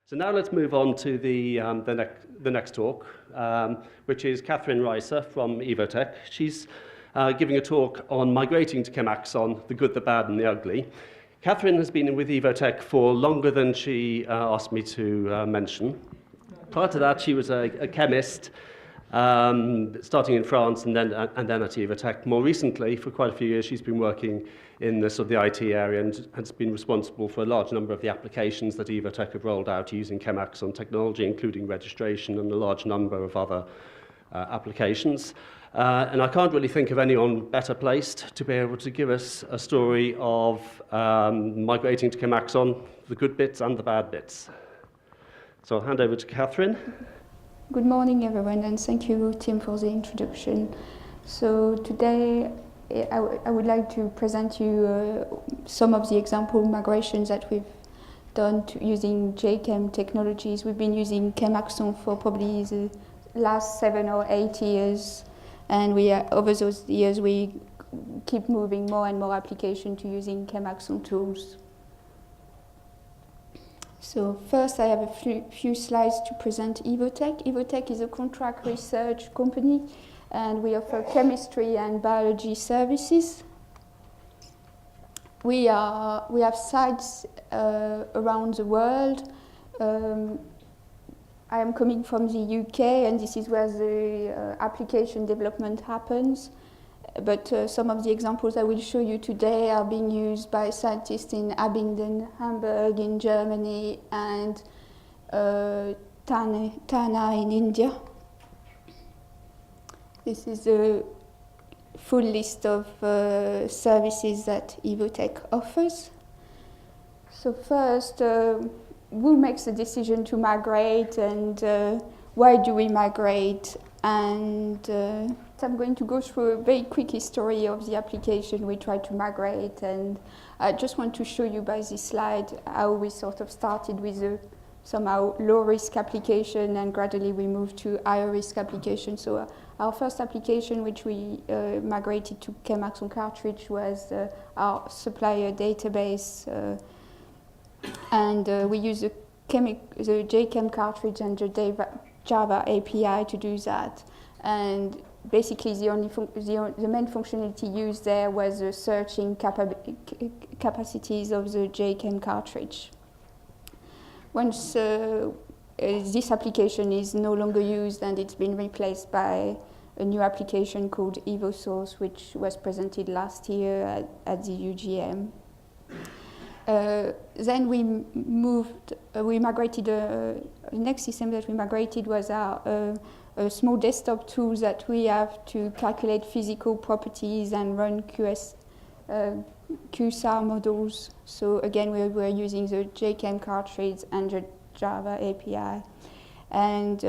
So now let's move on to the next talk, which is Catherine Reisser from Evotec. She's giving a talk on migrating to ChemAxon, the good, the bad, and the ugly. Catherine has been with Evotec for longer than she asked me to mention. Prior to that, she was a chemist, starting in France and then at Evotec. More recently, for quite a few years, she's been working in the sort of the IT area and has been responsible for a large number of the applications that Evotec have rolled out using ChemAxon technology, including registration and a large number of other applications. And I can't really think of anyone better placed to be able to give us a story of migrating to ChemAxon, the good bits and the bad bits. So I'll hand over to Catherine. Good morning, everyone, and thank you, Tim, for the introduction. So today, I would like to present you some of the example migrations that we've done using JChem technologies. We've been using ChemAxon for probably the last 7 or 8 years, and over those years we keep moving more and more applications to using ChemAxon tools. So first I have a few slides to present Evotec. Evotec is a contract research company, and we offer chemistry and biology services. We have sites around the world. I am coming from the UK, and this is where the application development happens. But some of the examples I will show you today are being used by scientists in Abingdon, Hamburg in Germany, and Thane in India. This is a full list of services that Evotec offers. So first, who makes the decision to migrate, and why do we migrate? And I'm going to go through a very quick history of the application we try to migrate, and I just want to show you by this slide how we sort of started with a somehow low-risk application, and gradually we moved to higher-risk application. So our first application, which we migrated to ChemAxon cartridge, was our supplier database, and we use the JChem cartridge and the Java API to do that. And basically the main functionality used there was the searching capacities of the JChem cartridge. Once this application is no longer used, and it's been replaced by a new application called EOevoe, which was presented last year at the UGM. Then we migrated, the next system that we migrated was our a small desktop tool that we have to calculate physical properties and run QSAR models. So again, we were using the JChem cartridge and the Java API. And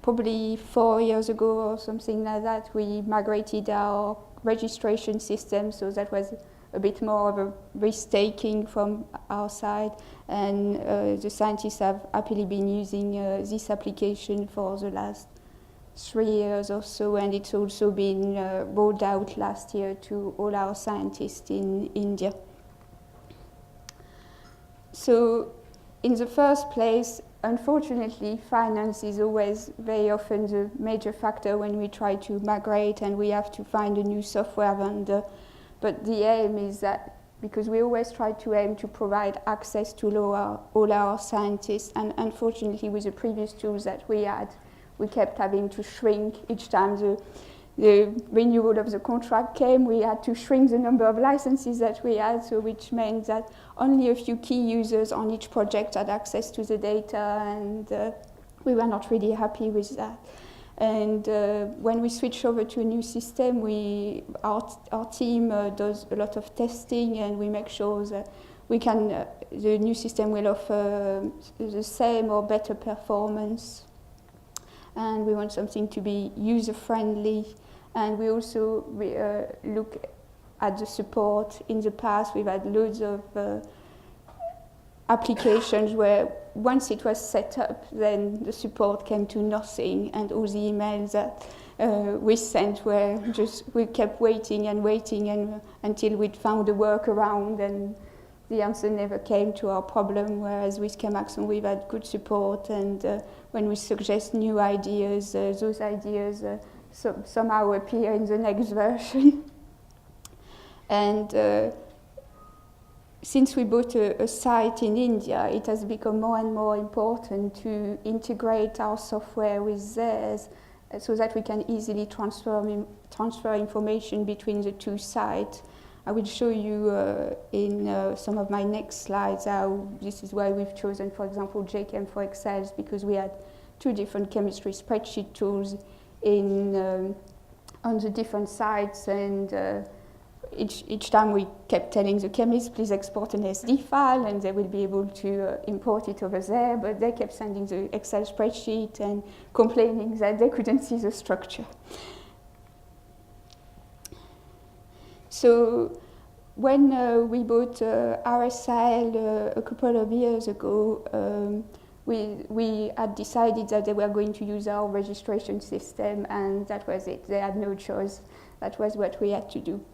probably 4 years ago or something like that, we migrated our registration system, so that was a bit more of a risk-taking from our side, and the scientists have happily been using this application for the last 3 years or so, and it's also been rolled out last year to all our scientists in India. So in the first place, unfortunately, finance is always very often the major factor when we try to migrate, and we have to find a new software vendor. But the aim is that, because we always try to aim to provide access to all our scientists, and unfortunately with the previous tools that we had, we kept having to shrink each time the renewal of the contract came. We had to shrink the number of licenses that we had, so which meant that only a few key users on each project had access to the data, and we were not really happy with that. And when we switch over to a new system, our team does a lot of testing, and we make sure that the new system will offer the same or better performance. And we want something to be user-friendly. And we also look at the support. In the past, we've had loads of applications where once it was set up, then the support came to nothing, and all the emails that we sent we kept waiting and until we'd found a workaround, and the answer never came to our problem, whereas with ChemAxon we've had good support, and when we suggest new ideas, those ideas somehow appear in the next version. And since we bought a site in India, it has become more and more important to integrate our software with theirs so that we can easily transfer information between the two sites. I will show you in some of my next slides how this is why we've chosen, for example, JChem for Excel, because we had two different chemistry spreadsheet tools on the different sites, and each time we kept telling the chemists, please export an SD file, and they will be able to import it over there, but they kept sending the Excel spreadsheet and complaining that they couldn't see the structure. So when we bought RSIL a couple of years ago, we had decided that they were going to use our registration system, and that was it. They had no choice. That was what we had to do.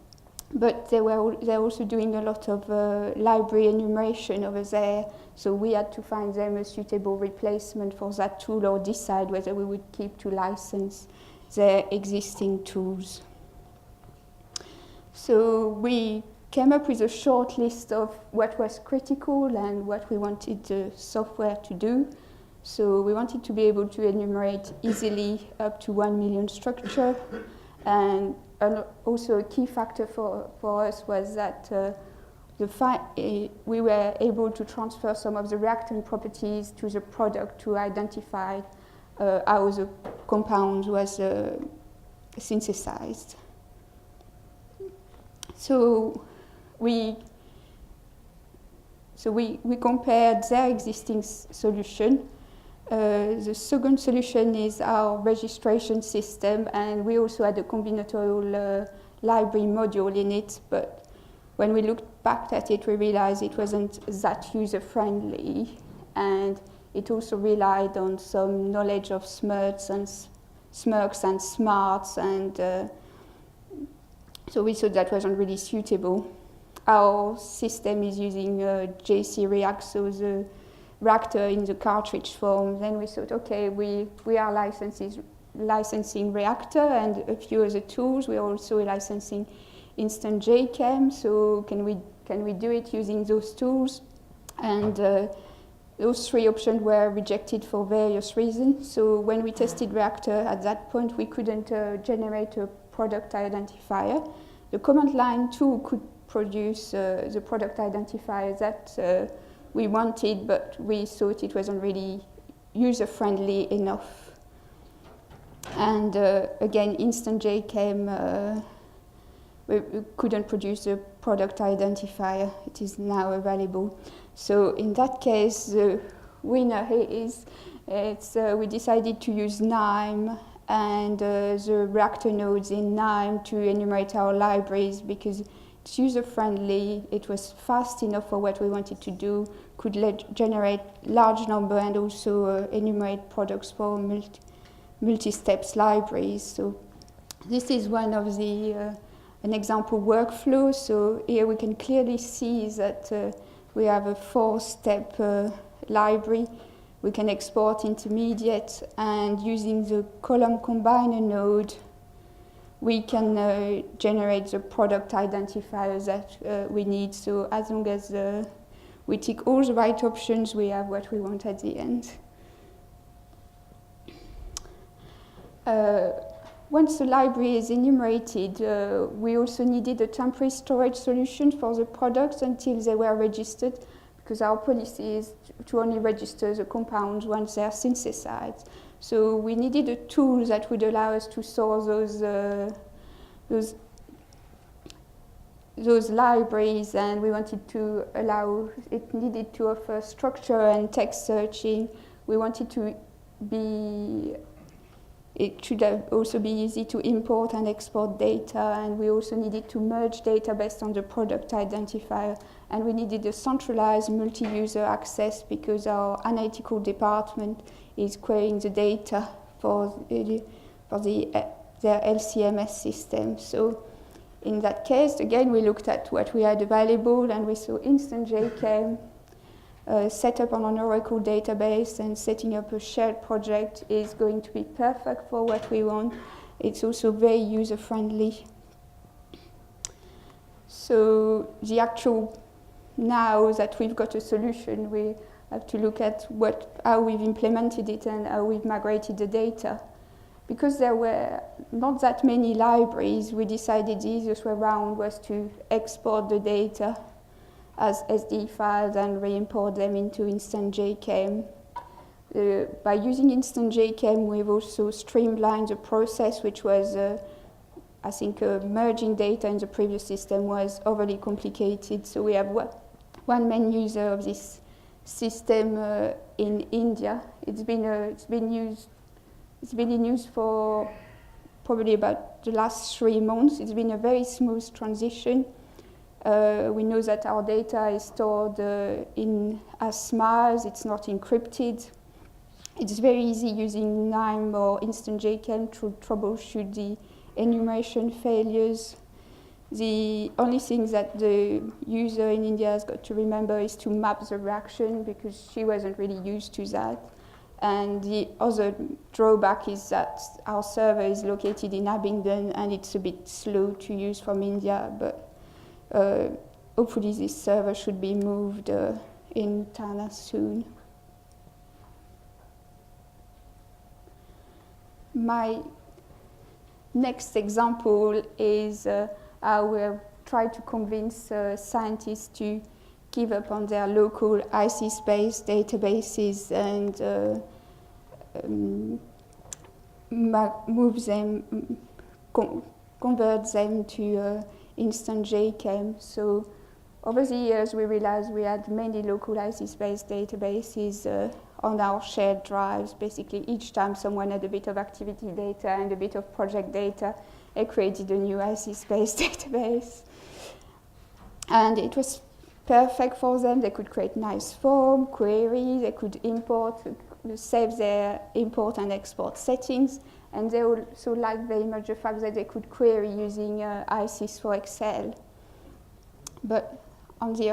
But they're also doing a lot of library enumeration over there, so we had to find them a suitable replacement for that tool or decide whether we would keep to license their existing tools. So we came up with a short list of what was critical and what we wanted the software to do. So we wanted to be able to enumerate easily up to 1 million structure, and also a key factor for us was that we were able to transfer some of the reactant properties to the product to identify how the compound was synthesized. So we compared their existing solution. The second solution is our registration system, and we also had a combinatorial library module in it, but when we looked back at it, we realized it wasn't that user-friendly, and it also relied on some knowledge of smirks and smarts, and so we thought that wasn't really suitable. Our system is using JC React, so the reactor in the cartridge form. Then we thought, okay, we are licensing reactor and a few other tools. We are also licensing instant JChem, so can we do it using those tools? And those three options were rejected for various reasons. So when we tested reactor, at that point we couldn't generate a product identifier. The command line too could produce the product identifier that we wanted, but we thought it wasn't really user-friendly enough. And again, instant JChem, we couldn't produce the product identifier. It is now available. So in that case, the winner is we decided to use KNIME and the reactor nodes in KNIME to enumerate our libraries, because it's user-friendly, it was fast enough for what we wanted to do, could generate large number and also enumerate products for multi-steps libraries. So this is one of the an example workflow. So here we can clearly see that we have a 4-step library. We can export intermediate, and using the column combiner node, we can generate the product identifiers that we need. So as long as we tick all the right options, we have what we want at the end. Once the library is enumerated, we also needed a temporary storage solution for the products until they were registered, because our policy is to only register the compounds once they are synthesized. So we needed a tool that would allow us to store those libraries, and we wanted to allow, it needed to offer structure and text searching. We wanted to be, it should also be easy to import and export data, and we also needed to merge data based on the product identifier, and we needed a centralized multi-user access because our analytical department is querying the data for their LCMS system. So In that case, again, we looked at what we had available, and we saw instant JChem set up on an Oracle database, and setting up a shared project is going to be perfect for what we want. It's also very user-friendly. So the actual, now that we've got a solution, we have to look at how we've implemented it and how we've migrated the data. Because there were not that many libraries, we decided the easiest way around was to export the data as SD files and re-import them into instant JChem. By using instant JChem, we've also streamlined the process, which was, I think, merging data in the previous system was overly complicated. So we have one main user of this system in India. It's been in use for probably about the last 3 months. It's been a very smooth transition. We know that our data is stored as SMARs. It's not encrypted. It's very easy using KNIME or instant JChem to troubleshoot the enumeration failures. The only thing that the user in India has got to remember is to map the reaction, because she wasn't really used to that. And the other drawback is that our server is located in Abingdon, and it's a bit slow to use from India, but hopefully this server should be moved in Tana soon. My next example is how we've tried to convince scientists to give up on their local ISIS-based databases and convert them to instant JChem. So over the years, we realized we had many local ISIS-based databases on our shared drives. Basically, each time someone had a bit of activity data and a bit of project data, they created a new ISIS-based database. And it was perfect for them. They could create nice form, query, they could save their import and export settings, and they also liked very much the fact that they could query using ISIS for Excel. But on the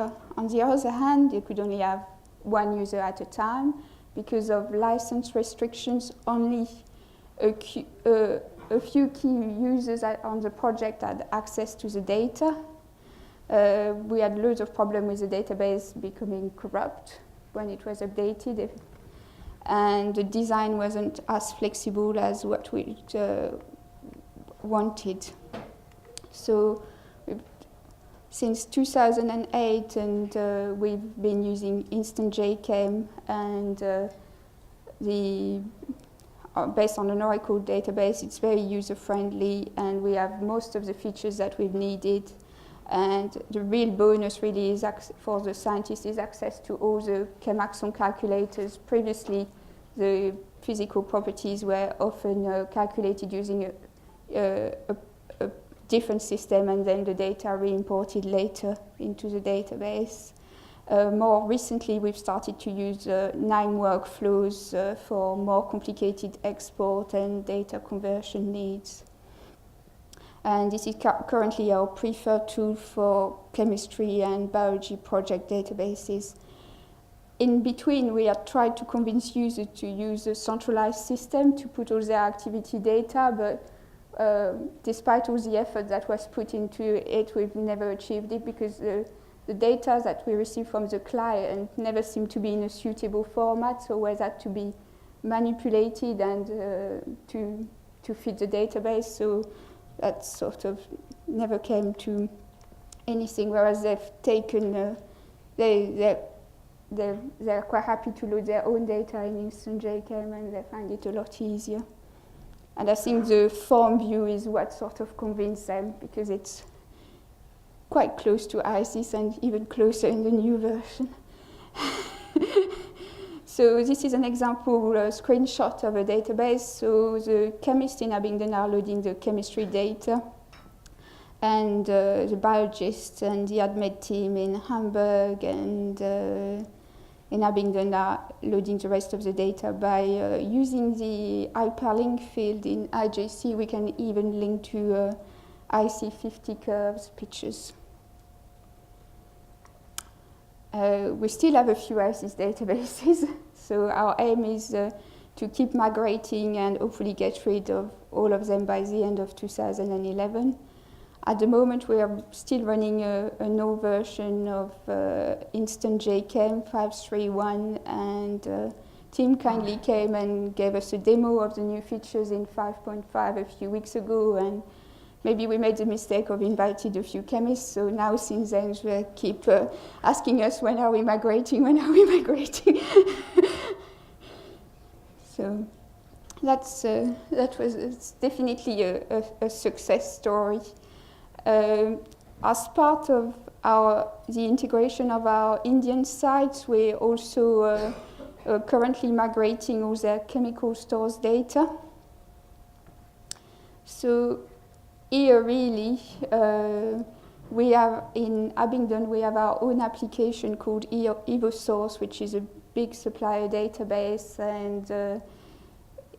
other hand, they could only have one user at a time. Because of license restrictions, only a few key users on the project had access to the data. We had loads of problems with the database becoming corrupt when it was updated, and the design wasn't as flexible as what we wanted. So since 2008, and we've been using instant JChem, and based on an Oracle database, it's very user-friendly, and we have most of the features that we've needed. And the real bonus really is for the scientists is access to all the ChemAxon calculators. Previously, the physical properties were often calculated using a different system, and then the data re-imported later into the database. More recently, we've started to use KNIME workflows for more complicated export and data conversion needs. And this is currently our preferred tool for chemistry and biology project databases. In between, we have tried to convince users to use a centralized system to put all their activity data, but despite all the effort that was put into it, we've never achieved it, because the data that we receive from the client never seemed to be in a suitable format, so always had to be manipulated and to fit the database. So that sort of never came to anything, whereas they've taken, they're quite happy to load their own data in instant JChem, and they find it a lot easier. And I think the form view is what sort of convinced them, because it's quite close to ISIS and even closer in the new version. So this is an example, a screenshot of a database. So the chemists in Abingdon are loading the chemistry data, and the biologists and the AdMed team in Hamburg and in Abingdon are loading the rest of the data. By using the hyperlink field in IJC, we can even link to IC50 curves pictures. We still have a few ISIS databases, so our aim is to keep migrating and hopefully get rid of all of them by the end of 2011. At the moment, we are still running an old version of instant JChem 531, and Tim kindly came and gave us a demo of the new features in 5.5 a few weeks ago, and maybe we made the mistake of inviting a few chemists, so now since then they keep asking us, when are we migrating, when are we migrating? So it's definitely a success story. As part of the integration of our Indian sites, we're also currently migrating all their chemical stores data. So here really, we have in Abingdon, we have our own application called EOevoe, which is a big supplier database, and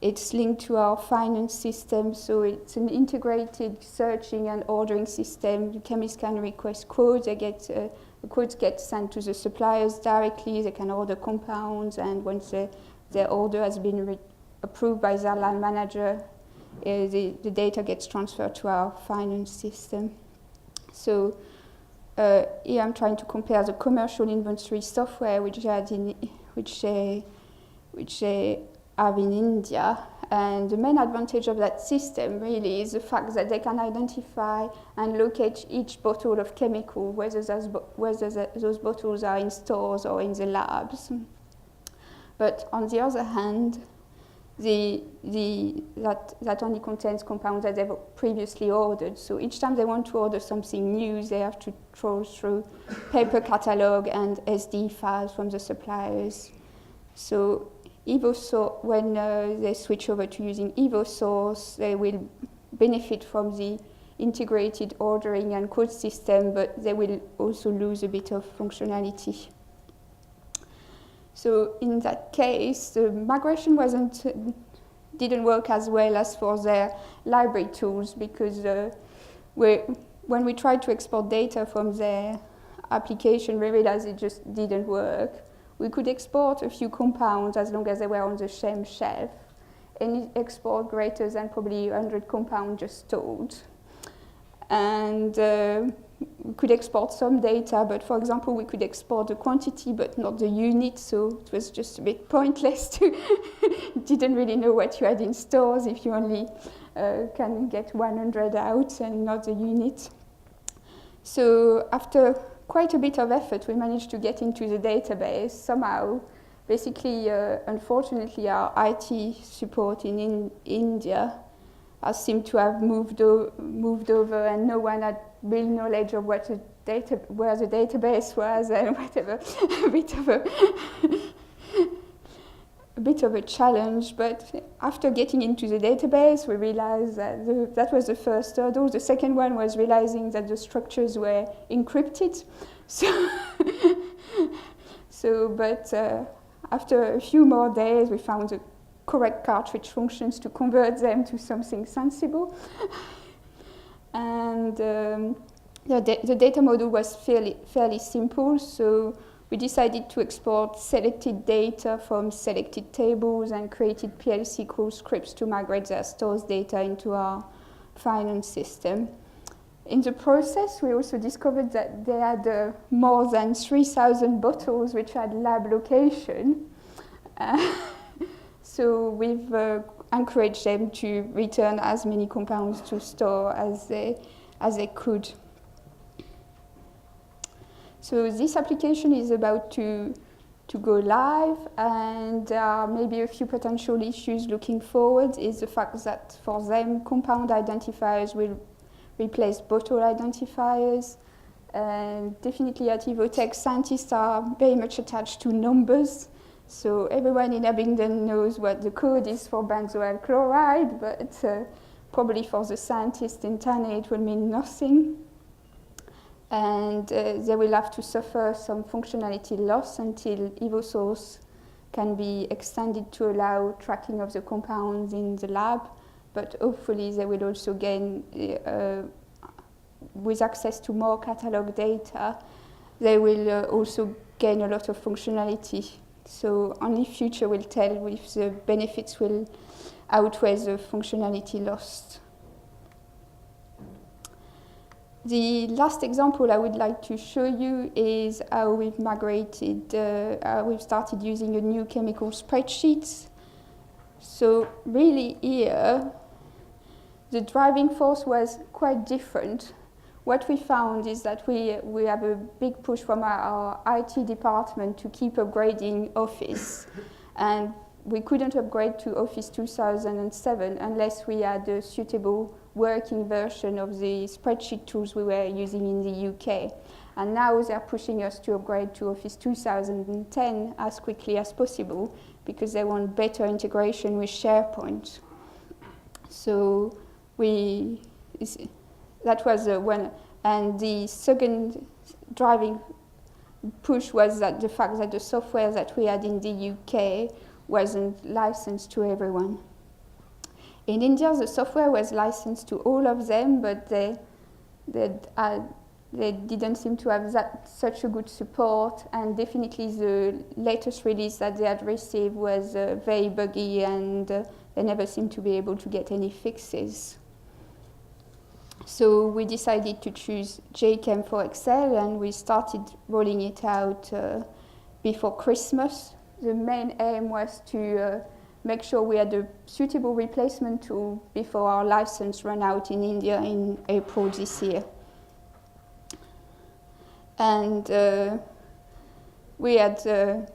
it's linked to our finance system, so it's an integrated searching and ordering system. The chemists can request quotes, the quotes get sent to the suppliers directly, they can order compounds, and once their order has been approved by their line manager, the data gets transferred to our finance system. So here I'm trying to compare the commercial inventory software which they have in India, and the main advantage of that system really is the fact that they can identify and locate each bottle of chemical, whether those bottles are in stores or in the labs. But on the other hand, that only contains compounds that they've previously ordered. So each time they want to order something new, they have to troll through paper catalog and SD files from the suppliers. So EOevoe, when they switch over to using EOevoe, they will benefit from the integrated ordering and quote system, but they will also lose a bit of functionality. So in that case, the migration didn't work as well as for their library tools, because when we tried to export data from their application, we realized it just didn't work. We could export a few compounds as long as they were on the Chem shelf. Any export greater than probably 100 compounds just stalled. And we could export some data, but for example, we could export the quantity but not the unit, so it was just a bit pointless to didn't really know what you had in stores if you only can get 100 out and not the unit. So after quite a bit of effort, we managed to get into the database somehow. Basically, unfortunately, our IT support in India seemed to have moved over, and no one had real knowledge of where the database was, and whatever. a bit of a challenge. But after getting into the database, we realized that that was the first hurdle. The second one was realizing that the structures were encrypted. But after a few more days, we found the correct cartridge functions to convert them to something sensible. And the data model was fairly simple, so we decided to export selected data from selected tables and created PL SQL scripts to migrate their stores data into our finance system. In the process, we also discovered that they had more than 3,000 bottles which had lab location. So we've encouraged them to return as many compounds to store as they could. So this application is about to go live, and maybe a few potential issues looking forward is the fact that for them, compound identifiers will replace bottle identifiers. And definitely at Evotec, scientists are very much attached to numbers. So everyone in Abingdon knows what the code is for benzoyl chloride, but probably for the scientists in Tane it will mean nothing. And they will have to suffer some functionality loss until EOevoe can be extended to allow tracking of the compounds in the lab. But hopefully they will also gain with access to more catalog data, they will also gain a lot of functionality. So only future will tell if the benefits will outweigh the functionality lost. The last example I would like to show you is how we've migrated, we've started using a new chemical spreadsheets. So really here, the driving force was quite different. What we found is that we have a big push from our IT department to keep upgrading Office. And we couldn't upgrade to Office 2007 unless we had a suitable working version of the spreadsheet tools we were using in the UK. And now they're pushing us to upgrade to Office 2010 as quickly as possible because they want better integration with SharePoint. So that was one. And the second driving push was that the fact that the software that we had in the UK wasn't licensed to everyone. In India, the software was licensed to all of them, but they didn't seem to have such a good support, and definitely the latest release that they had received was very buggy, and they never seemed to be able to get any fixes. So we decided to choose JChem for Excel, and we started rolling it out before Christmas. The main aim was to make sure we had a suitable replacement tool before our license ran out in India in April this year. And we had,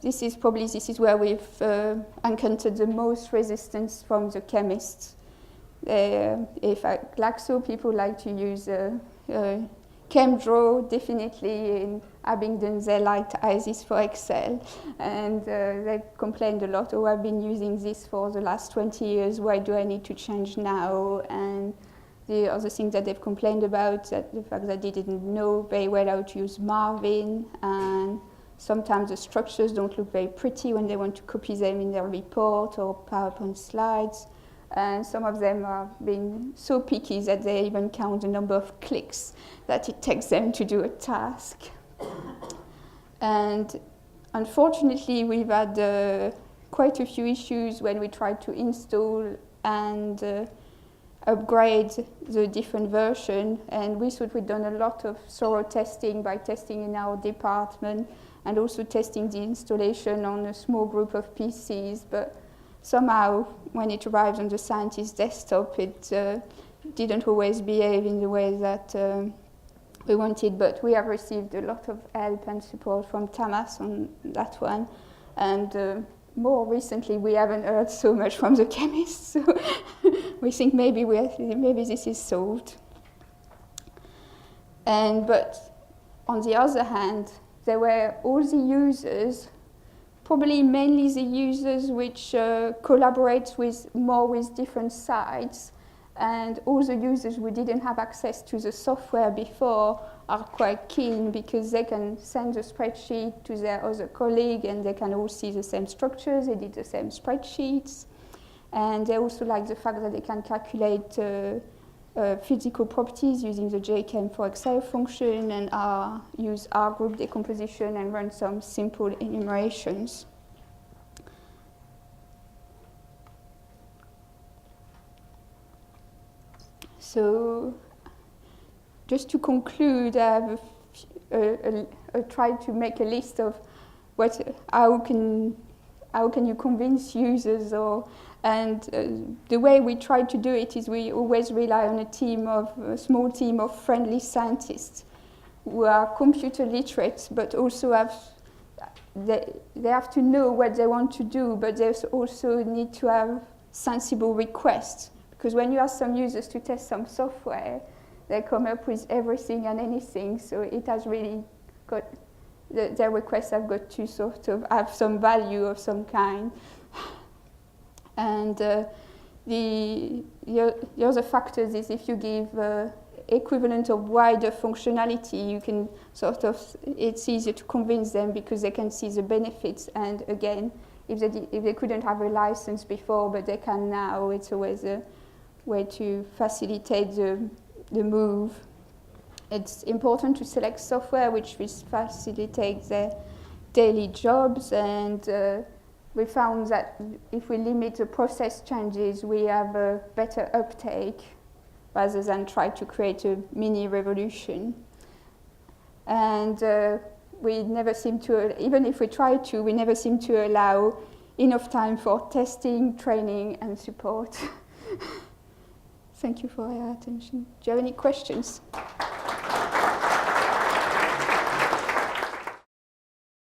this is where we've encountered the most resistance from the chemists. Glaxo, people like to use ChemDraw, definitely in Abingdon they liked ISIS for Excel, and they complained a lot, oh, I've been using this for the last 20 years, why do I need to change now? And the other thing that they've complained about, that the fact that they didn't know very well how to use Marvin, and sometimes the structures don't look very pretty when they want to copy them in their report or PowerPoint slides. And some of them are being so picky that they even count the number of clicks that it takes them to do a task. And unfortunately, we've had quite a few issues when we tried to install and upgrade the different version. And we thought we'd done a lot of thorough testing by testing in our department and also testing the installation on a small group of PCs. But somehow, when it arrives on the scientist's desktop, it didn't always behave in the way that we wanted, but we have received a lot of help and support from Thomas on that one. And more recently, we haven't heard so much from the chemists, so we think maybe this is solved. But on the other hand, there were all the users, probably mainly the users which collaborate more with different sites, and all the users who didn't have access to the software before are quite keen because they can send the spreadsheet to their other colleague and they can all see the same structures, edit the same spreadsheets, and they also like the fact that they can calculate physical properties using the JChem for Excel function and use R group decomposition and run some simple enumerations. So, just to conclude, I have tried to make a list of how can you convince users, and the way we try to do it is we always rely on a small team of friendly scientists who are computer literate, but also they have to know what they want to do, but they also need to have sensible requests. Because when you ask some users to test some software, they come up with everything and anything. So it has really got, their requests have got to sort of have some value of some kind. And the other factors is if you give equivalent of wider functionality, you can it's easier to convince them because they can see the benefits. And again, if they couldn't have a license before, but they can now, it's always a way to facilitate the move. It's important to select software which will facilitate their daily jobs, and we found that if we limit the process changes, we have a better uptake rather than try to create a mini revolution. And we never seem to, even if we try to, we never seem to allow enough time for testing, training, and support. Thank you for your attention. Do you have any questions?